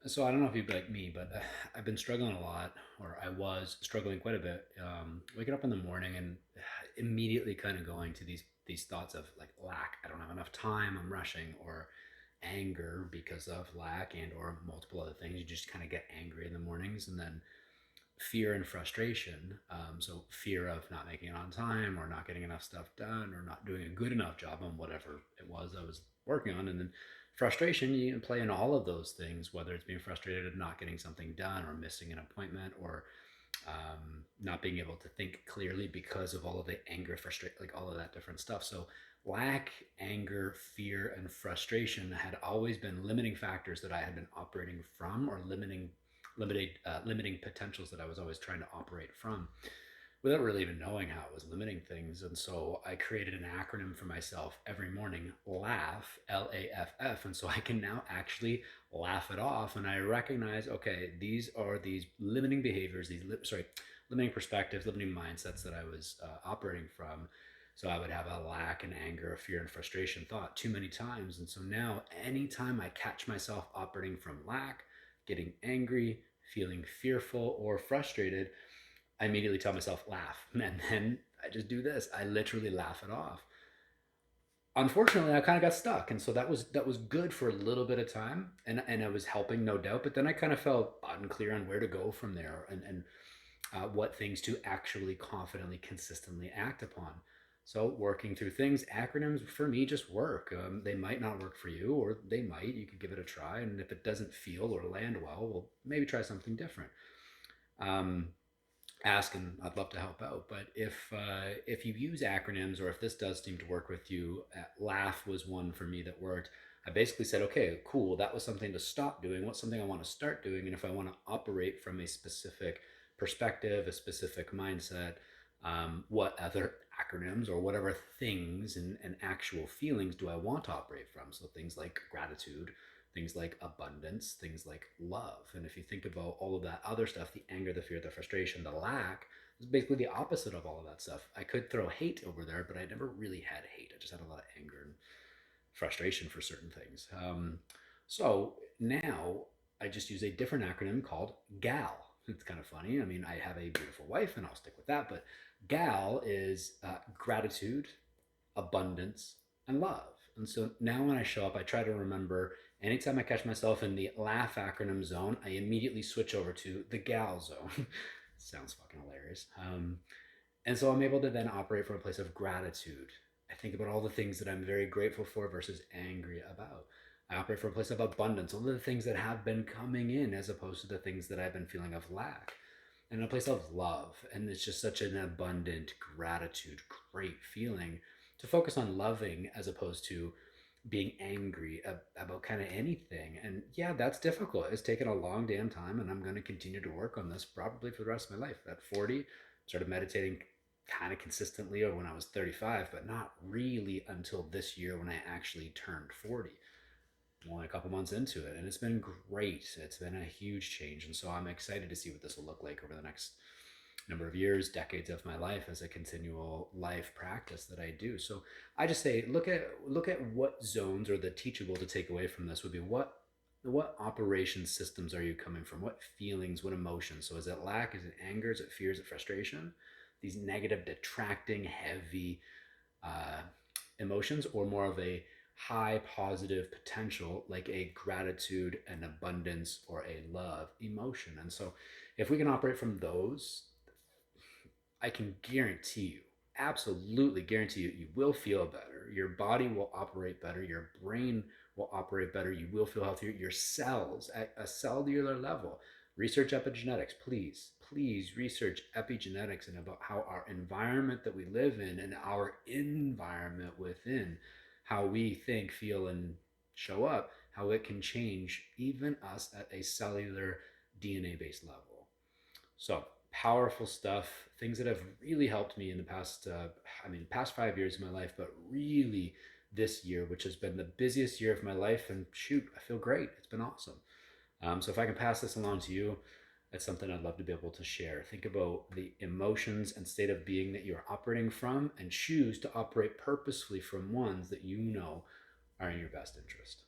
So I don't know if you'd be like me, but I've been struggling a lot, or I was struggling quite a bit. Waking up in the morning and immediately kind of going to these thoughts of like lack. I don't have enough time. I'm rushing, or anger because of lack, and or multiple other things. You just kind of get angry in the mornings, and then fear and frustration. So fear of not making it on time, or not getting enough stuff done, or not doing a good enough job on whatever it was I was working on. And then frustration, you can play in all of those things, whether it's being frustrated of not getting something done, or missing an appointment, or not being able to think clearly because of all of the anger, frustration, like all of that different stuff. So lack, anger, fear, and frustration had always been limiting factors that I had been operating from, or limiting potentials that I was always trying to operate from, without really even knowing how it was limiting things. And so I created an acronym for myself every morning: laugh, LAFF. And so I can now actually laugh it off. And I recognize, okay, these are these limiting behaviors, limiting perspectives, limiting mindsets that I was operating from. So I would have a lack and anger, fear and frustration thought too many times. And so now, anytime I catch myself operating from lack, getting angry, feeling fearful or frustrated, I immediately tell myself laugh, and then I just do this. I literally laugh it off. Unfortunately, I kind of got stuck, and so that was good for a little bit of time, and I was helping, no doubt. But then I kind of felt unclear on where to go from there, and what things to actually confidently, consistently act upon. So working through things, acronyms for me just work. They might not work for you, or they might. You could give it a try, and if it doesn't feel or land well, maybe try something different. Um, Ask, and I'd love to help out. But if you use acronyms, or if this does seem to work with you, laugh was one for me that worked. I basically said, okay, cool, that was something to stop doing. What's something I want to start doing? And if I want to operate from a specific perspective, a specific mindset, what other acronyms or whatever things and actual feelings do I want to operate from? So things like gratitude, things like abundance, things like love. And if you think about all of that other stuff, the anger, the fear, the frustration, the lack, is basically the opposite of all of that stuff. I could throw hate over there, but I never really had hate. I just had a lot of anger and frustration for certain things. So now I just use a different acronym called GAL. It's kind of funny. I mean, I have a beautiful wife, and I'll stick with that. But GAL is gratitude, abundance, and love. And so now when I show up, I try to remember, anytime I catch myself in the laugh acronym zone, I immediately switch over to the gal zone. Sounds fucking hilarious. And so I'm able to then operate from a place of gratitude. I think about all the things that I'm very grateful for versus angry about. I operate from a place of abundance, all the things that have been coming in, as opposed to the things that I've been feeling of lack. And a place of love. And it's just such an abundant gratitude, great feeling to focus on loving, as opposed to being angry about kind of anything. And yeah, that's difficult. It's taken a long damn time, and I'm going to continue to work on this probably for the rest of my life. At 40, started meditating kind of consistently or when I was 35, but not really until this year when I actually turned 40. I'm only a couple months into it, and it's been great. It's been a huge change, and so I'm excited to see what this will look like over the next number of years, decades of my life, as a continual life practice that I do. So I just say, look at what zones, or the teachable to take away from this would be, what operation systems are you coming from? What feelings, what emotions? So is it lack? Is it anger? Is it fear? Is it frustration? These negative, detracting, heavy uh, emotions, or more of a high positive potential, like a gratitude, an abundance, or a love emotion? And so if we can operate from those, I can guarantee you, absolutely guarantee you, you will feel better. Your body will operate better. Your brain will operate better. You will feel healthier. Your cells at a cellular level. Research epigenetics, please. Please research epigenetics, and about how our environment that we live in, and our environment within, how we think, feel, and show up, how it can change even us at a cellular DNA based level. So powerful stuff, things that have really helped me in the past, past 5 years of my life, but really this year, which has been the busiest year of my life. And shoot, I feel great. It's been awesome. So if I can pass this along to you, it's something I'd love to be able to share. Think about the emotions and state of being that you're operating from, and choose to operate purposefully from ones that you know are in your best interest.